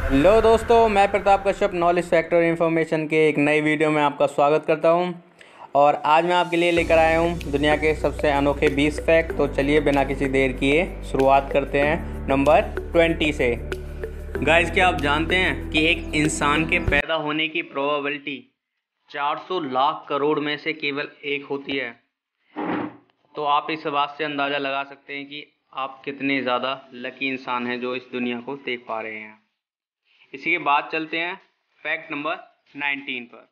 Hello दोस्तों, मैं Pratap Kashyap knowledge factor information के एक नई वीडियो में आपका स्वागत करता हूं। और आज मैं आपके लिए लेकर आया हूं दुनिया के सबसे अनोखे 20 फैक्ट। तो चलिए बिना किसी देर किए शुरुआत करते हैं नंबर 20 से। गाइस, क्या आप जानते हैं कि एक इंसान के पैदा होने की प्रोबेबिलिटी 400 लाख करोड़ में से केवल एक होती है। तो आप इस बात से अंदाज़ा लगा सकते हैं कि आप कितने ज़्यादा लकी इंसान हैं जो इस दुनिया को देख पा रहे हैं। इसी के बाद चलते हैं फैक्ट नंबर 19 पर।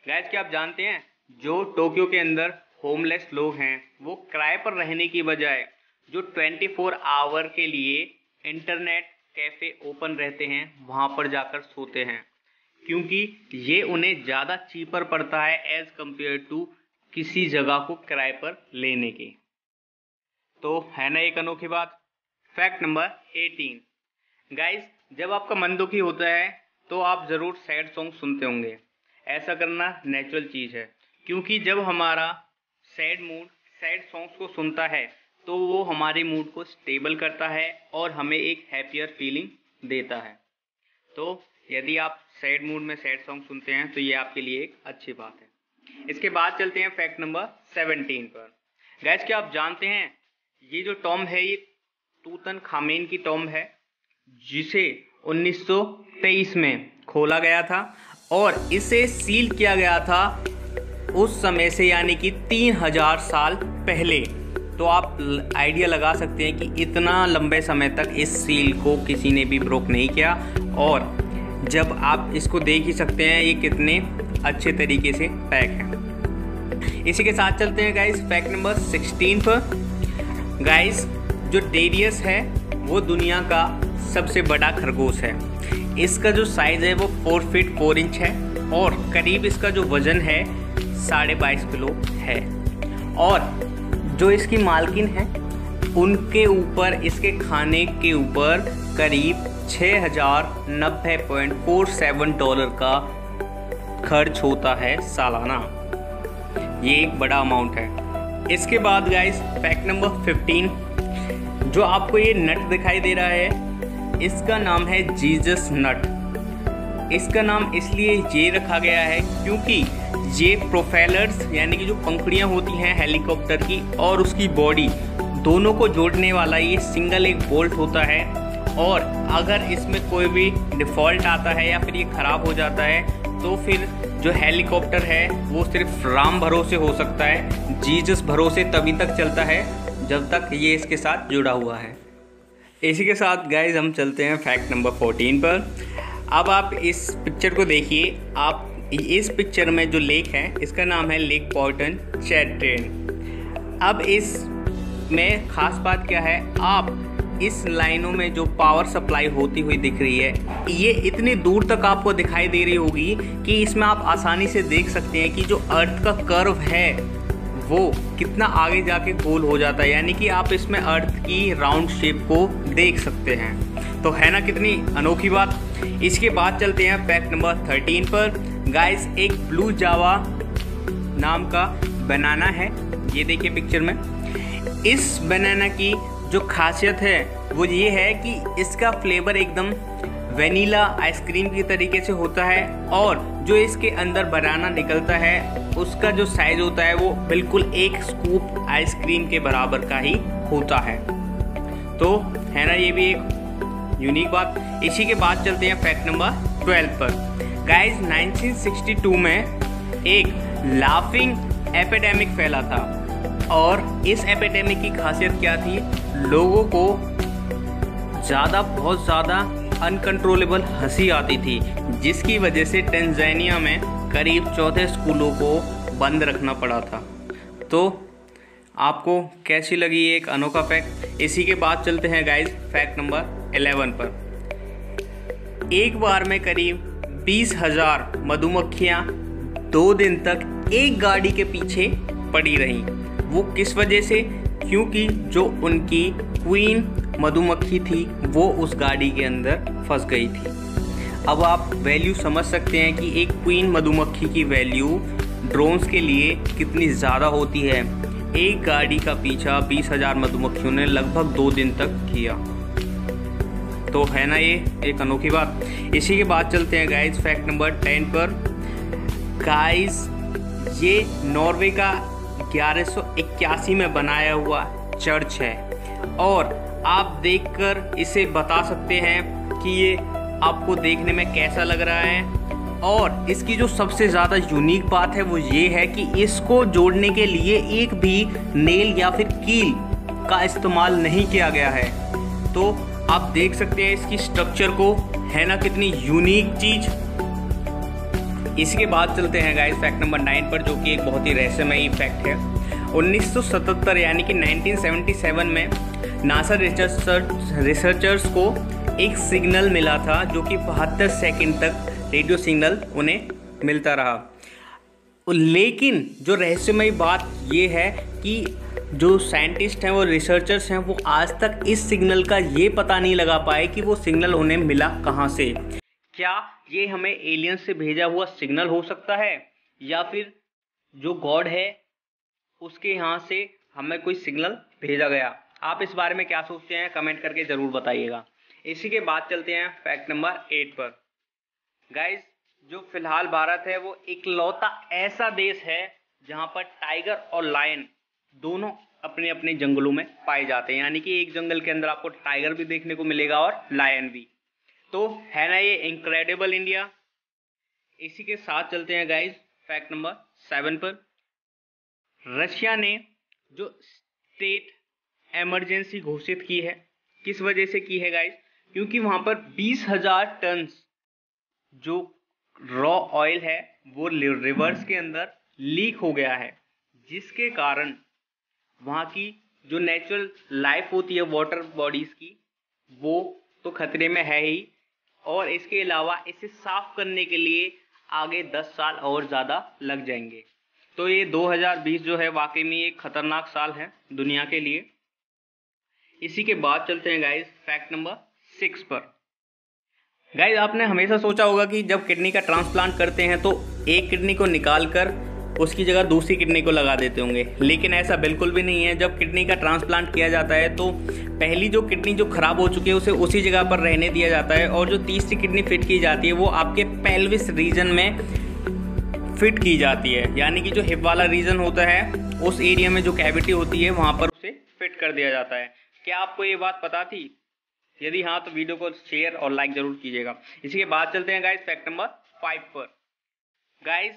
गाइस, क्या आप जानते हैं जो टोक्यो के अंदर होमलेस लोग हैं वो किराए पर रहने की बजाय जो 24 आवर के लिए इंटरनेट कैफ़े ओपन रहते हैं वहाँ पर जाकर सोते हैं, क्योंकि ये उन्हें ज़्यादा चीपर पड़ता है एज़ कम्पेयर टू किसी जगह को किराए पर लेने के। तो है ना एक अनोखी बात। Fact number 18। गाइस, जब आपका मन दुखी होता है तो आप ज़रूर सैड सॉन्ग सुनते होंगे। ऐसा करना नेचुरल चीज़ है, क्योंकि जब हमारा सैड मूड सैड सॉन्ग्स को सुनता है तो वो हमारे मूड को स्टेबल करता है और हमें एक हैप्पियर फीलिंग देता है। तो यदि आप सैड मूड में सैड सॉन्ग सुनते हैं तो ये आपके लिए एक अच्छी बात है। इसके बाद चलते हैं फैक्ट नंबर 17 पर। गाइस, क्या आप जानते हैं ये जो टॉम है ये तूतनखामेन की टॉम है, जिसे 1923 में खोला गया था और इसे सील किया गया था उस समय से, यानी कि 3000 साल पहले। तो आप आइडिया लगा सकते हैं कि इतना लंबे समय तक इस सील को किसी ने भी ब्रोक नहीं किया। और जब आप इसको देख ही सकते हैं ये कितने अच्छे तरीके से पैक है। इसी के साथ चलते हैं गाइस फैक्ट नंबर 16 पर। गाइस, जो डेरियस है वो दुनिया का सबसे बड़ा खरगोश है। इसका जो साइज़ है वो 4 फीट 4 इंच है और करीब इसका जो वज़न है 22.5 किलो है। और जो इसकी मालकिन है उनके ऊपर, इसके खाने के ऊपर करीब $6090.47 का खर्च होता है सालाना। ये एक बड़ा अमाउंट है। इसके बाद गाइस फैक्ट नंबर 15। जो आपको ये नट दिखाई दे रहा है इसका नाम है जीसस नट। इसका नाम इसलिए ये रखा गया है क्योंकि ये प्रोपेलर्स यानी कि जो पंखुड़ियाँ होती हैं हेलीकॉप्टर की और उसकी बॉडी दोनों को जोड़ने वाला ये सिंगल एक बोल्ट होता है। और अगर इसमें कोई भी डिफ़ॉल्ट आता है या फिर ये ख़राब हो जाता है तो फिर जो हेलीकॉप्टर है वो सिर्फ राम भरोसे हो सकता है, जीसस भरोसे तभी तक चलता है जब तक ये इसके साथ जुड़ा हुआ है। इसी के साथ गाइस हम चलते हैं फैक्ट नंबर 14 पर। अब आप इस पिक्चर को देखिए। आप इस पिक्चर में जो लेक है इसका नाम है लेक पॉर्टन चैट्रेन। अब इस में ख़ास बात क्या है, आप इस लाइनों में जो पावर सप्लाई होती हुई दिख रही है ये इतनी दूर तक आपको दिखाई दे रही होगी कि इसमें आप आसानी से देख सकते हैं कि जो अर्थ का कर्व है वो कितना आगे जाके गोल हो जाता है, यानी कि आप इसमें अर्थ की राउंड शेप को देख सकते हैं। तो है ना कितनी अनोखी बात। इसके बाद चलते हैं फैक्ट नंबर 13 पर। गाइस, एक ब्लू जावा नाम का बनाना है, ये देखिए पिक्चर में। इस बनाना की जो खासियत है वो ये है कि इसका फ्लेवर एकदम वेनिला आइसक्रीम की तरीके से होता है और जो इसके अंदर बनाना निकलता है उसका जो साइज होता है वो बिल्कुल एक स्कूप आइसक्रीम के बराबर का ही होता है। तो है ना ये भी एक यूनिक बात। इसी के बाद चलते हैं फैक्ट नंबर 12 पर। गाइस, 1962 में एक लाफिंग एपिडेमिक फैला था और इस एपिडेमिक की खासियत क्या थी, लोगों को बहुत ज़्यादा अनकंट्रोलेबल हंसी आती थी, जिसकी वजह से टंजानिया में करीब 14 स्कूलों को बंद रखना पड़ा था। तो आपको कैसी लगी ये एक अनोखा फैक्ट। इसी के बाद चलते हैं गाइस फैक्ट नंबर 11 पर। एक बार में करीब 20,000 मधुमक्खियाँ 2 दिन तक एक गाड़ी के पीछे पड़ी रहीं। वो किस वजह से? क्योंकि जो उनकी क्वीन मधुमक्खी थी वो उस गाड़ी के अंदर फंस गई थी। अब आप वैल्यू समझ सकते हैं कि एक क्वीन मधुमक्खी की वैल्यू ड्रोन्स के लिए कितनी ज़्यादा होती है। एक गाड़ी का पीछा 20,000 मधुमक्खियों ने लगभग 2 दिन तक किया। तो है ना ये एक अनोखी बात। इसी के बाद चलते हैं गाइस फैक्ट नंबर 10 पर। गाइस ये नॉर्वे का 1181 में बनाया हुआ चर्च है और आप देखकर इसे बता सकते हैं कि ये आपको देखने में कैसा लग रहा है। और इसकी जो सबसे ज़्यादा यूनिक बात है वो ये है कि इसको जोड़ने के लिए एक भी नेल या फिर कील का इस्तेमाल नहीं किया गया है। तो आप देख सकते हैं इसकी स्ट्रक्चर को, है ना कितनी यूनिक चीज़। इसके बाद चलते हैं गाइस फैक्ट नंबर 9 पर, जो कि एक बहुत ही रहस्यमयी फैक्ट है। 1977 यानी कि 1977 में नासा रिसर्चर्स को एक सिग्नल मिला था जो कि 72 सेकंड तक रेडियो सिग्नल उन्हें मिलता रहा। लेकिन जो रहस्यमयी बात ये है कि जो साइंटिस्ट हैं, वो रिसर्चर्स हैं, वो आज तक इस सिग्नल का ये पता नहीं लगा पाए कि वो सिग्नल उन्हें मिला कहाँ से। क्या ये हमें एलियन से भेजा हुआ सिग्नल हो सकता है या फिर जो गॉड है उसके यहाँ से हमें कोई सिग्नल भेजा गया? आप इस बारे में क्या सोचते हैं कमेंट करके ज़रूर बताइएगा। इसी के बाद चलते हैं फैक्ट नंबर 8 पर। गाइस जो फिलहाल भारत है वो इकलौता ऐसा देश है जहाँ पर टाइगर और लायन दोनों अपने अपने जंगलों में पाए जाते हैं, यानी कि एक जंगल के अंदर आपको टाइगर भी देखने को मिलेगा और लायन भी। तो है ना ये इनक्रेडिबल इंडिया। इसी के साथ चलते हैं गाइस फैक्ट नंबर 7 पर। रशिया ने जो स्टेट इमरजेंसी घोषित की है, किस वजह से की है गाइस? क्योंकि वहां पर 20,000 टन जो रॉ ऑयल है वो रिवर्स के अंदर लीक हो गया है, जिसके कारण वहाँ की जो नेचुरल लाइफ होती है वाटर बॉडीज़ की वो तो खतरे में है ही, और इसके अलावा इसे साफ करने के लिए आगे 10 साल और ज़्यादा लग जाएंगे। तो ये 2020 जो है वाकई में एक खतरनाक साल है दुनिया के लिए। इसी के बाद चलते हैं गाइस फैक्ट नंबर 6 पर। गाइस आपने हमेशा सोचा होगा कि जब किडनी का ट्रांसप्लांट करते हैं तो एक किडनी को निकाल कर उसकी जगह दूसरी किडनी को लगा देते होंगे, लेकिन ऐसा बिल्कुल भी नहीं है। जब किडनी का ट्रांसप्लांट किया जाता है तो पहली जो किडनी जो खराब हो चुकी है उसे उसी जगह पर रहने दिया जाता है, और जो तीसरी किडनी फिट की जाती है वो आपके पेल्विस रीजन में फिट की जाती है, यानी कि जो हिप वाला रीजन होता है उस एरिया में जो कैविटी होती है वहाँ पर उसे फिट कर दिया जाता है। क्या आपको ये बात पता थी? यदि हाँ तो वीडियो को शेयर और लाइक जरूर कीजिएगा। इसी के बाद चलते हैं गाइस फैक्ट नंबर 5 पर। गाइस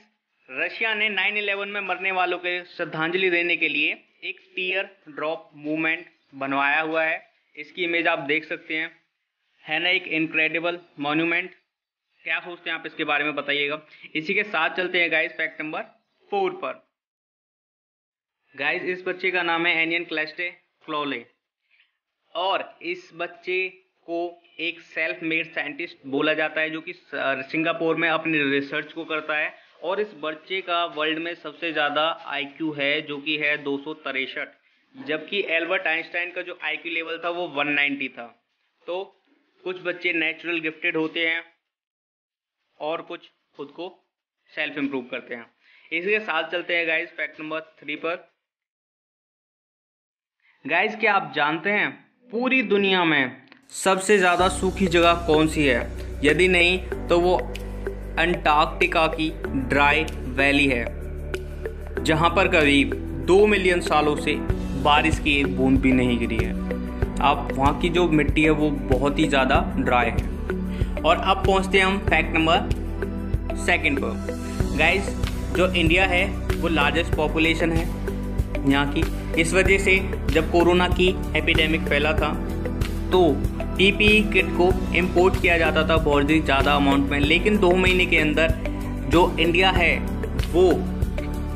रशिया ने 9/11 में मरने वालों के श्रद्धांजलि देने के लिए एक टीयर ड्रॉप मूवमेंट बनवाया हुआ है। इसकी इमेज आप देख सकते हैं, है ना एक इनक्रेडिबल मॉन्यूमेंट। क्या सोचते हैं आप इसके बारे में बताइएगा। इसी के साथ चलते हैं गाइस फैक्ट नंबर 4 पर। गाइस इस बच्चे का नाम है एनियन क्लेस्टे क्लोले, और इस बच्चे को एक सेल्फ मेड साइंटिस्ट बोला जाता है जो कि सिंगापुर में अपनी रिसर्च को करता है, और इस बच्चे का वर्ल्ड में सबसे ज़्यादा IQ है जो कि है 263, जबकि एल्बर्ट आइंस्टाइन का जो IQ लेवल था वो 190 था। तो कुछ बच्चे नेचुरल गिफ्टेड होते हैं और कुछ खुद को सेल्फ इम्प्रूव करते हैं। इसी के साथ चलते हैं गाइस फैक्ट नंबर 3 पर। गाइस क्या आप जानते हैं पूरी दुनिया में सबसे ज़्यादा सूखी जगह कौन सी है? यदि नहीं तो वो अंटार्कटिका की ड्राई वैली है, जहाँ पर करीब 2 मिलियन सालों से बारिश की एक बूंद भी नहीं गिरी है। अब वहाँ की जो मिट्टी है वो बहुत ही ज़्यादा ड्राई है। और अब पहुँचते हैं हम फैक्ट नंबर 2 पर। गाइस जो इंडिया है वो लार्जेस्ट पॉपुलेशन है यहाँ की। इस वजह से जब कोरोना की एपिडेमिक फैला था तो PPE किट को इंपोर्ट किया जाता था बहुत ही ज़्यादा अमाउंट में, लेकिन 2 महीने के अंदर जो इंडिया है वो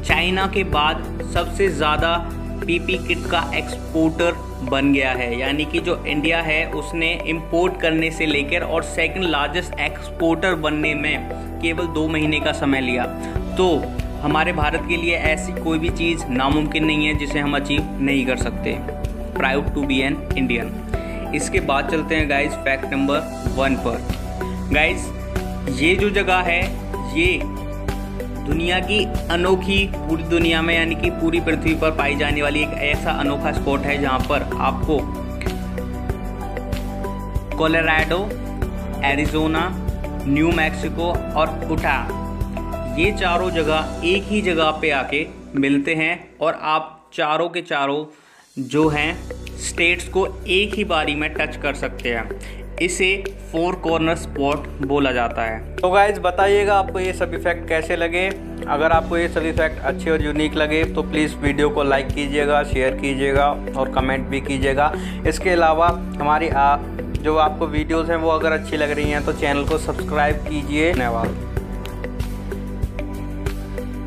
चाइना के बाद सबसे ज़्यादा PPE किट का एक्सपोर्टर बन गया है। यानी कि जो इंडिया है उसने इंपोर्ट करने से लेकर और सेकंड लार्जेस्ट एक्सपोर्टर बनने में केवल 2 महीने का समय लिया। तो हमारे भारत के लिए ऐसी कोई भी चीज़ नामुमकिन नहीं है जिसे हम अचीव नहीं कर सकते। Proud to be an Indian. इसके बाद चलते हैं गाइस फैक्ट नंबर 1 पर। गाइस ये जो जगह है ये दुनिया की अनोखी, पूरी दुनिया में यानी कि पूरी पृथ्वी पर पाई जाने वाली एक ऐसा अनोखा स्पॉट है जहाँ पर आपको कोलोराडो, एरिज़ोना, न्यू मैक्सिको और उटा, ये चारों जगह एक ही जगह पे आके मिलते हैं और आप चारों के चारों जो हैं स्टेट्स को एक ही बारी में टच कर सकते हैं। इसे 4 कॉर्नर स्पॉट बोला जाता है। तो गाइज बताइएगा आपको ये सभी फैक्ट कैसे लगे। अगर आपको ये सभी फैक्ट अच्छे और यूनिक लगे तो प्लीज़ वीडियो को लाइक कीजिएगा, शेयर कीजिएगा और कमेंट भी कीजिएगा। इसके अलावा हमारी जो आपको वीडियोस हैं वो अगर अच्छी लग रही हैं तो चैनल को सब्सक्राइब कीजिए। धन्यवाद।